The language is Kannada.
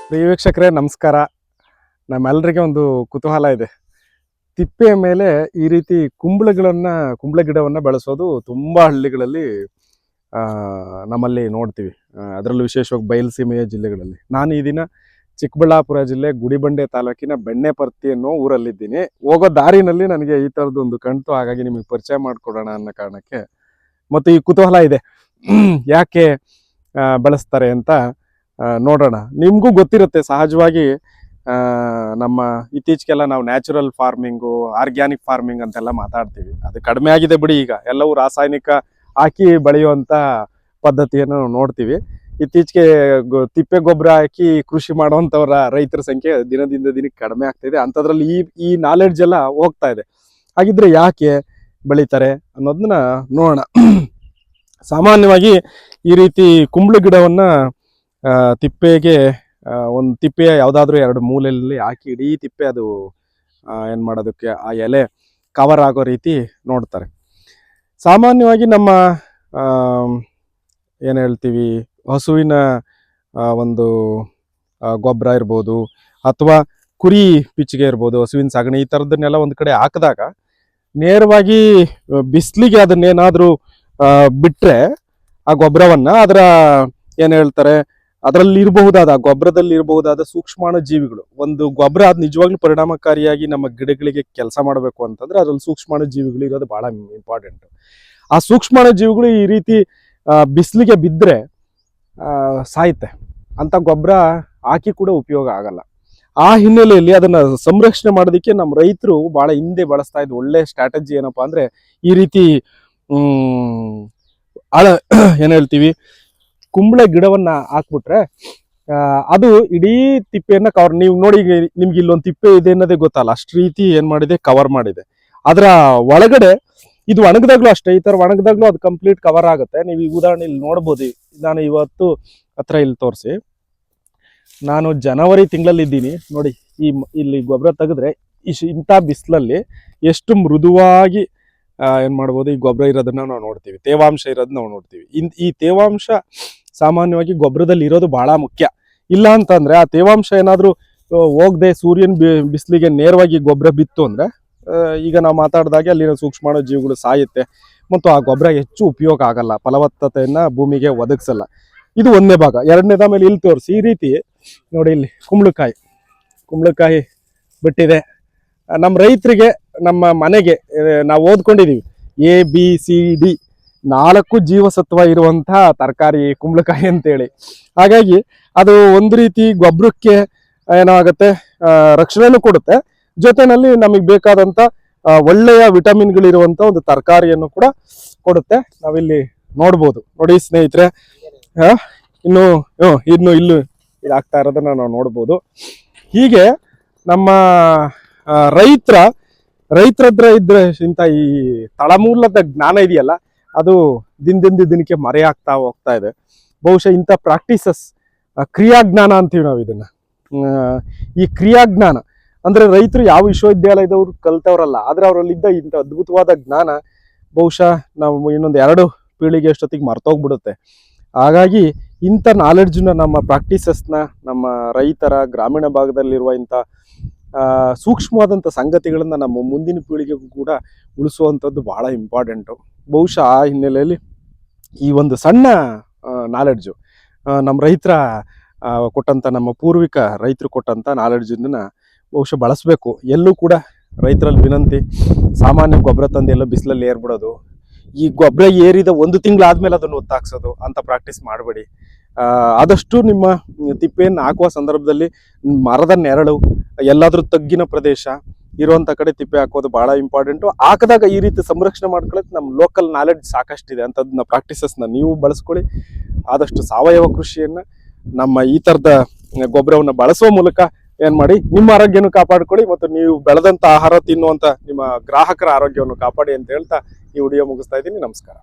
ಪ್ರಿಯ ವೀಕ್ಷಕರೇ ನಮಸ್ಕಾರ. ನಮ್ಮೆಲ್ಲರಿಗೆ ಒಂದು ಕುತೂಹಲ ಇದೆ. ತಿಪ್ಪೆಯ ಮೇಲೆ ಈ ರೀತಿ ಕುಂಬಳ ಗಿಡವನ್ನು ಬೆಳೆಸೋದು ತುಂಬ ಹಳ್ಳಿಗಳಲ್ಲಿ ನಮ್ಮಲ್ಲಿ ನೋಡ್ತೀವಿ. ಅದರಲ್ಲೂ ವಿಶೇಷವಾಗಿ ಬಯಲುಸೀಮೆಯ ಜಿಲ್ಲೆಗಳಲ್ಲಿ. ನಾನು ಈ ದಿನ ಚಿಕ್ಕಬಳ್ಳಾಪುರ ಜಿಲ್ಲೆ ಗುಡಿಬಂಡೆ ತಾಲೂಕಿನ ಬೆಣ್ಣೆಪರ್ತಿ ಅನ್ನೋ ಊರಲ್ಲಿದ್ದೀನಿ. ಹೋಗೋ ದಾರಿನಲ್ಲಿ ನನಗೆ ಈ ಥರದ್ದೊಂದು ಕಣ್ತು, ಹಾಗಾಗಿ ನಿಮಗೆ ಪರಿಚಯ ಮಾಡಿಕೊಡೋಣ ಅನ್ನೋ ಕಾರಣಕ್ಕೆ. ಮತ್ತು ಈ ಕುತೂಹಲ ಇದೆ, ಯಾಕೆ ಬೆಳೆಸ್ತಾರೆ ಅಂತ ನೋಡೋಣ. ನಿಮಗೂ ಗೊತ್ತಿರುತ್ತೆ, ಸಹಜವಾಗಿ ನಮ್ಮ ಇತ್ತೀಚೆಗೆಲ್ಲ ನಾವು ನ್ಯಾಚುರಲ್ ಫಾರ್ಮಿಂಗು, ಆರ್ಗ್ಯಾನಿಕ್ ಫಾರ್ಮಿಂಗ್ ಅಂತೆಲ್ಲ ಮಾತಾಡ್ತೀವಿ. ಅದು ಕಡಿಮೆ ಆಗಿದೆ ಬಿಡಿ. ಈಗ ಎಲ್ಲವೂ ರಾಸಾಯನಿಕ ಹಾಕಿ ಬೆಳೆಯುವಂಥ ಪದ್ಧತಿಯನ್ನು ನೋಡ್ತೀವಿ. ಇತ್ತೀಚೆಗೆ ತಿಪ್ಪೆ ಗೊಬ್ಬರ ಹಾಕಿ ಕೃಷಿ ಮಾಡುವಂಥವರ ರೈತರ ಸಂಖ್ಯೆ ದಿನದಿಂದ ದಿನಕ್ಕೆ ಕಡಿಮೆ ಆಗ್ತಾಯಿದೆ. ಅಂಥದ್ರಲ್ಲಿ ಈ ನಾಲೆಡ್ಜ್ ಎಲ್ಲ ಹೋಗ್ತಾ ಇದೆ. ಹಾಗಿದ್ರೆ ಯಾಕೆ ಬೆಳೀತಾರೆ ಅನ್ನೋದನ್ನ ನೋಡೋಣ. ಸಾಮಾನ್ಯವಾಗಿ ಈ ರೀತಿ ಕುಂಬಳ ಗಿಡವನ್ನು ತಿಪ್ಪೆಗೆ ಒಂದು ತಿಪ್ಪೆಯ ಯಾವುದಾದ್ರೂ ಎರಡು ಮೂಲೆಯಲ್ಲಿ ಹಾಕಿ ಇಡೀ ತಿಪ್ಪೆ ಅದು ಏನು ಮಾಡೋದಕ್ಕೆ ಆ ಎಲೆ ಕವರ್ ಆಗೋ ರೀತಿ ನೋಡ್ತಾರೆ. ಸಾಮಾನ್ಯವಾಗಿ ನಮ್ಮ ಏನು ಹೇಳ್ತೀವಿ, ಹಸುವಿನ ಒಂದು ಗೊಬ್ಬರ ಇರ್ಬೋದು, ಅಥವಾ ಕುರಿ ಪಿಚ್ಚಿಗೆ ಇರ್ಬೋದು, ಹಸುವಿನ ಸಗಣಿ, ಈ ಥರದನ್ನೆಲ್ಲ ಒಂದು ಕಡೆ ಹಾಕಿದಾಗ ನೇರವಾಗಿ ಬಿಸಿಲಿಗೆ ಅದನ್ನೇನಾದರೂ ಬಿಟ್ಟರೆ ಆ ಗೊಬ್ಬರವನ್ನು ಅದರ ಏನು ಹೇಳ್ತಾರೆ, ಅದರಲ್ಲಿ ಇರಬಹುದಾದ ಗೊಬ್ಬರದಲ್ಲಿ ಇರಬಹುದಾದ ಸೂಕ್ಷ್ಮಾಣು ಜೀವಿಗಳು, ಒಂದು ಗೊಬ್ಬರ ಅದು ನಿಜವಾಗ್ಲೂ ಪರಿಣಾಮಕಾರಿಯಾಗಿ ನಮ್ಮ ಗಿಡಗಳಿಗೆ ಕೆಲಸ ಮಾಡಬೇಕು ಅಂತಂದ್ರೆ ಅದರಲ್ಲಿ ಸೂಕ್ಷ್ಮಾಣು ಜೀವಿಗಳು ಇರೋದು ಬಹಳ ಇಂಪಾರ್ಟೆಂಟ್. ಆ ಸೂಕ್ಷ್ಮಾಣು ಜೀವಿಗಳು ಈ ರೀತಿ ಬಿಸಿಲಿಗೆ ಬಿದ್ದರೆ ಸಾಯುತ್ತೆ. ಅಂತ ಗೊಬ್ಬರ ಹಾಕಿ ಕೂಡ ಉಪಯೋಗ ಆಗಲ್ಲ. ಆ ಹಿನ್ನೆಲೆಯಲ್ಲಿ ಅದನ್ನ ಸಂರಕ್ಷಣೆ ಮಾಡೋದಕ್ಕೆ ನಮ್ಮ ರೈತರು ಬಹಳ ಹಿಂದೆ ಬಳಸ್ತಾ ಇದ್ದು ಒಳ್ಳೆ ಸ್ಟ್ರಾಟಜಿ ಏನಪ್ಪಾ ಅಂದ್ರೆ, ಈ ರೀತಿ ಏನು ಹೇಳ್ತೀವಿ, ಕುಂಬಳ ಗಿಡವನ್ನ ಹಾಕ್ಬಿಟ್ರೆ ಅದು ಇಡೀ ತಿಪ್ಪೆಯನ್ನ ಕವರ್. ನೀವು ನೋಡಿ, ನಿಮ್ಗೆ ಇಲ್ಲೊಂದು ತಿಪ್ಪೆ ಇದೆ ಅನ್ನೋದೇ ಗೊತ್ತಲ್ಲ, ಅಷ್ಟು ರೀತಿ ಏನ್ ಮಾಡಿದೆ, ಕವರ್ ಮಾಡಿದೆ. ಅದರ ಒಳಗಡೆ ಇದು ಒಣಗದಾಗ್ಲೂ ಅಷ್ಟೇ, ಈ ತರ ಒಣಗದಾಗ್ಲೂ ಅದು ಕಂಪ್ಲೀಟ್ ಕವರ್ ಆಗುತ್ತೆ. ನೀವು ಈ ಉದಾಹರಣೆ ಇಲ್ಲಿ ನೋಡ್ಬೋದು. ನಾನು ಇವತ್ತು ಹತ್ರ ಇಲ್ಲಿ ತೋರಿಸಿ, ನಾನು ಜನವರಿ ತಿಂಗಳಲ್ಲಿ ಇದ್ದೀನಿ ನೋಡಿ. ಇಲ್ಲಿ ಗೊಬ್ಬರ ತೆಗೆದ್ರೆ ಇಂಥ ಬಿಸಿಲಲ್ಲಿ ಎಷ್ಟು ಮೃದುವಾಗಿ ಏನ್ ಮಾಡ್ಬೋದು, ಈ ಗೊಬ್ಬರ ಇರೋದನ್ನ ನಾವು ನೋಡ್ತೀವಿ, ತೇವಾಂಶ ಇರೋದನ್ನ ನಾವು ನೋಡ್ತೀವಿ. ಈ ತೇವಾಂಶ ಸಾಮಾನ್ಯವಾಗಿ ಗೊಬ್ಬರದಲ್ಲಿ ಇರೋದು ಬಹಳ ಮುಖ್ಯ. ಇಲ್ಲ ಅಂತಂದ್ರೆ ಆ ತೇವಾಂಶ ಏನಾದ್ರೂ ಹೋಗದೆ ಸೂರ್ಯನ ಬಿಸಿಲಿಗೆ ನೇರವಾಗಿ ಗೊಬ್ಬರ ಬಿತ್ತು ಅಂದ್ರೆ, ಈಗ ನಾವು ಮಾತಾಡಿದಾಗೆ ಅಲ್ಲಿನ ಸೂಕ್ಷ್ಮಾಣು ಜೀವಿಗಳು ಸಾಯುತ್ತೆ ಮತ್ತು ಆ ಗೊಬ್ಬರ ಹೆಚ್ಚು ಉಪಯೋಗ ಆಗಲ್ಲ, ಫಲವತ್ತತೆಯನ್ನ ಭೂಮಿಗೆ ಒದಗಿಸಲ್ಲ. ಇದು ಒಂದನೇ ಭಾಗ. ಎರಡನೇದ ಮೇಲೆ ಇಲ್ಲಿ ತೋರಿಸಿ, ಈ ರೀತಿ ನೋಡಿ, ಇಲ್ಲಿ ಕುಂಬಳಕಾಯಿ ಬಿಟ್ಟಿದೆ. ನಮ್ಮ ರೈತರಿಗೆ, ನಮ್ಮ ಮನೆಗೆ ನಾವು ಓದ್ಕೊಂಡಿದೀವಿ ABCD 4 ಜೀವಸತ್ವ ಇರುವಂತಹ ತರಕಾರಿ ಕುಂಬಳಕಾಯಿ ಅಂತೇಳಿ. ಹಾಗಾಗಿ ಅದು ಒಂದು ರೀತಿ ಗೊಬ್ಬರಕ್ಕೆ ಏನಾಗುತ್ತೆ, ರಕ್ಷಣೆನೂ ಕೊಡುತ್ತೆ, ಜೊತೆನಲ್ಲಿ ನಮಗೆ ಬೇಕಾದಂತ ಒಳ್ಳೆಯ ವಿಟಮಿನ್ಗಳಿರುವಂತ ಒಂದು ತರಕಾರಿಯನ್ನು ಕೂಡ ಕೊಡುತ್ತೆ. ನಾವಿಲ್ಲಿ ನೋಡ್ಬೋದು ನೋಡಿ ಸ್ನೇಹಿತರೆ, ಇನ್ನು ಇಲ್ಲೂ ಇದಾಗ್ತಾ ಇರೋದನ್ನ ನಾವು ನೋಡ್ಬೋದು. ಹೀಗೆ ನಮ್ಮ ರೈತರ ಹತ್ರ ಇದ್ರೆ ಇಂಥ ಈ ತಳಮೂಲದ ಜ್ಞಾನ ಇದೆಯಲ್ಲ, ಅದು ದಿನದಿಂದ ದಿನಕ್ಕೆ ಮರೆಯಾಗ್ತಾ ಹೋಗ್ತಾ ಇದೆ. ಬಹುಶಃ ಇಂಥ ಪ್ರಾಕ್ಟೀಸಸ್, ಕ್ರಿಯಾಜ್ಞಾನ ಅಂತೀವಿ ನಾವು ಇದನ್ನ. ಈ ಕ್ರಿಯಾಜ್ಞಾನ ಅಂದ್ರೆ ರೈತರು ಯಾವ ವಿಶ್ವವಿದ್ಯಾಲಯದವ್ರು ಕಲ್ತವ್ರಲ್ಲ, ಆದ್ರೆ ಅವರಲ್ಲಿದ್ದ ಇಂಥ ಅದ್ಭುತವಾದ ಜ್ಞಾನ ಬಹುಶಃ ನಾವು ಇನ್ನೊಂದು 2 ಪೀಳಿಗೆ ಅಷ್ಟೊತ್ತಿಗೆ ಮರ್ತೋಗ್ಬಿಡುತ್ತೆ. ಹಾಗಾಗಿ ಇಂಥ ನಾಲೆಡ್ಜ್ನ, ನಮ್ಮ ಪ್ರಾಕ್ಟೀಸಸ್ನ, ನಮ್ಮ ರೈತರ ಗ್ರಾಮೀಣ ಭಾಗದಲ್ಲಿರುವ ಇಂಥ ಸೂಕ್ಷ್ಮವಾದಂಥ ಸಂಗತಿಗಳನ್ನ ನಮ್ಮ ಮುಂದಿನ ಪೀಳಿಗೆಗೂ ಕೂಡ ಉಳಿಸುವಂಥದ್ದು ಬಹಳ ಇಂಪಾರ್ಟೆಂಟು. ಬಹುಶಃ ಆ ಹಿನ್ನೆಲೆಯಲ್ಲಿ ಈ ಒಂದು ಸಣ್ಣ ನಾಲೆಡ್ಜು, ನಮ್ಮ ರೈತರ ಕೊಟ್ಟಂಥ, ನಮ್ಮ ಪೂರ್ವಿಕ ರೈತರು ಕೊಟ್ಟಂಥ ನಾಲೆಡ್ಜನ್ನ ಬಹುಶಃ ಬಳಸಬೇಕು. ಎಲ್ಲೂ ಕೂಡ ರೈತರಲ್ಲಿ ವಿನಂತಿ, ಸಾಮಾನ್ಯ ಗೊಬ್ಬರ ತಂದು ಎಲ್ಲ ಬಿಸಿಲಲ್ಲಿ ಏರ್ಬಿಡೋದು, ಈ ಗೊಬ್ಬರ ಏರಿದ 1 ತಿಂಗಳಾದ್ಮೇಲೆ ಅದನ್ನು ಒತ್ತಾಕ್ಸೋದು ಅಂತ ಪ್ರಾಕ್ಟೀಸ್ ಮಾಡಬೇಡಿ. ಆದಷ್ಟು ನಿಮ್ಮ ತಿಪ್ಪೆಯನ್ನು ಹಾಕುವ ಸಂದರ್ಭದಲ್ಲಿ ಮರದ ನೆರಳು, ಎಲ್ಲಾದ್ರೂ ತಗ್ಗಿನ ಪ್ರದೇಶ ಇರುವಂತ ಕಡೆ ತಿಪ್ಪೆ ಹಾಕೋದು ಬಹಳ ಇಂಪಾರ್ಟೆಂಟು. ಹಾಕಿದಾಗ ಈ ರೀತಿ ಸಂರಕ್ಷಣೆ ಮಾಡ್ಕೊಳ್ಳೋಕೆ ನಮ್ಮ ಲೋಕಲ್ ನಾಲೆಡ್ಜ್ ಸಾಕಷ್ಟಿದೆ. ಅಂಥದ್ದನ್ನ ಪ್ರಾಕ್ಟೀಸಸ್ನ ನೀವು ಬಳಸ್ಕೊಳ್ಳಿ. ಆದಷ್ಟು ಸಾವಯವ ಕೃಷಿಯನ್ನ, ನಮ್ಮ ಈ ಥರದ ಗೊಬ್ಬರವನ್ನು ಬಳಸುವ ಮೂಲಕ ಏನ್ ಮಾಡಿ, ನಿಮ್ಮ ಆರೋಗ್ಯನೂ ಕಾಪಾಡ್ಕೊಳ್ಳಿ ಮತ್ತು ನೀವು ಬೆಳೆದಂತ ಆಹಾರ ತಿನ್ನುವಂತ ನಿಮ್ಮ ಗ್ರಾಹಕರ ಆರೋಗ್ಯವನ್ನು ಕಾಪಾಡಿ ಅಂತ ಹೇಳ್ತಾ ಈ ವಿಡಿಯೋ ಮುಗಿಸ್ತಾ ಇದ್ದೀನಿ. ನಮಸ್ಕಾರ.